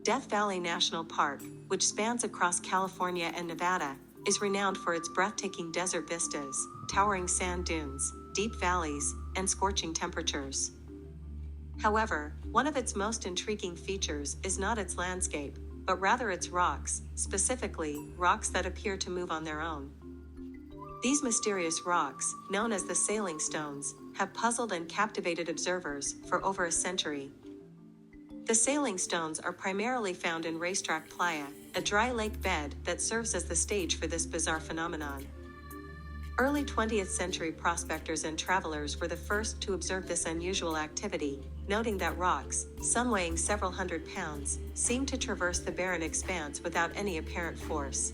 Death Valley National Park, which spans across California and Nevada, is renowned for its breathtaking desert vistas, towering sand dunes, deep valleys, and scorching temperatures. However, one of its most intriguing features is not its landscape, but rather its rocks, specifically, rocks that appear to move on their own. These mysterious rocks, known as the sailing stones, have puzzled and captivated observers for over a century. The sailing stones are primarily found in Racetrack Playa, a dry lake bed that serves as the stage for this bizarre phenomenon. Early 20th century prospectors and travelers were the first to observe this unusual activity, noting that rocks, some weighing several hundred pounds, seemed to traverse the barren expanse without any apparent force.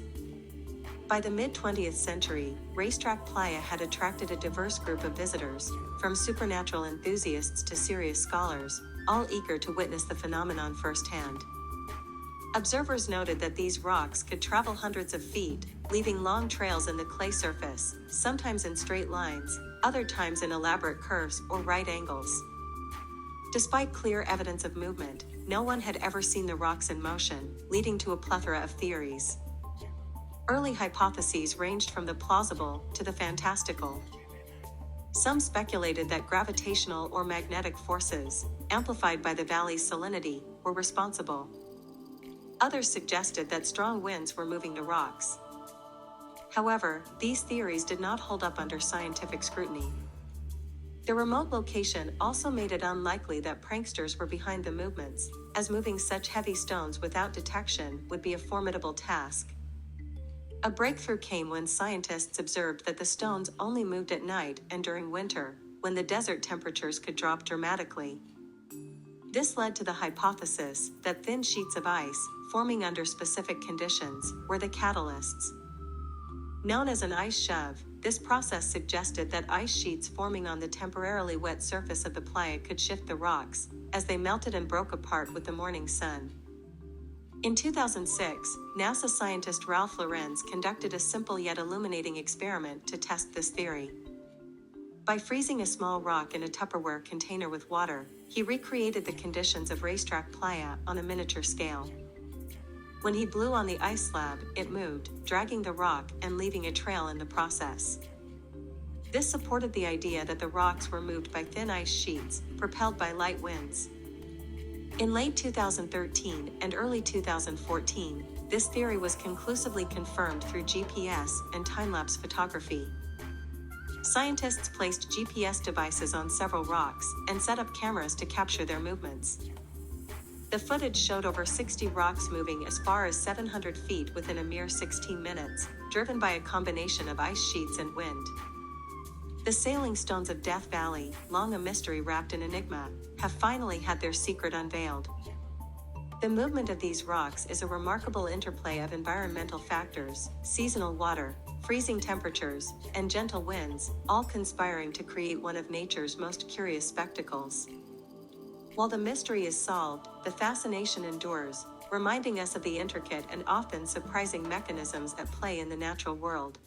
By the mid-20th century, Racetrack Playa had attracted a diverse group of visitors, from supernatural enthusiasts to serious scholars, all eager to witness the phenomenon firsthand. Observers noted that these rocks could travel hundreds of feet, leaving long trails in the clay surface, sometimes in straight lines, other times in elaborate curves or right angles. Despite clear evidence of movement, no one had ever seen the rocks in motion, leading to a plethora of theories. Early hypotheses ranged from the plausible to the fantastical. Some speculated that gravitational or magnetic forces, amplified by the valley's salinity, were responsible. Others suggested that strong winds were moving the rocks. However, these theories did not hold up under scientific scrutiny. The remote location also made it unlikely that pranksters were behind the movements, as moving such heavy stones without detection would be a formidable task. A breakthrough came when scientists observed that the stones only moved at night and during winter, when the desert temperatures could drop dramatically. This led to the hypothesis that thin sheets of ice, forming under specific conditions, were the catalysts. Known as an ice shove, this process suggested that ice sheets forming on the temporarily wet surface of the playa could shift the rocks, as they melted and broke apart with the morning sun. In 2006, NASA scientist Ralph Lorenz conducted a simple yet illuminating experiment to test this theory. By freezing a small rock in a Tupperware container with water, he recreated the conditions of Racetrack Playa on a miniature scale. When he blew on the ice slab, it moved, dragging the rock and leaving a trail in the process. This supported the idea that the rocks were moved by thin ice sheets, propelled by light winds. In late 2013 and early 2014, this theory was conclusively confirmed through GPS and time-lapse photography. Scientists placed GPS devices on several rocks and set up cameras to capture their movements. The footage showed over 60 rocks moving as far as 700 feet within a mere 16 minutes, driven by a combination of ice sheets and wind. The sailing stones of Death Valley, long a mystery wrapped in enigma, have finally had their secret unveiled. The movement of these rocks is a remarkable interplay of environmental factors, seasonal water, freezing temperatures, and gentle winds, all conspiring to create one of nature's most curious spectacles. While the mystery is solved, the fascination endures, reminding us of the intricate and often surprising mechanisms at play in the natural world.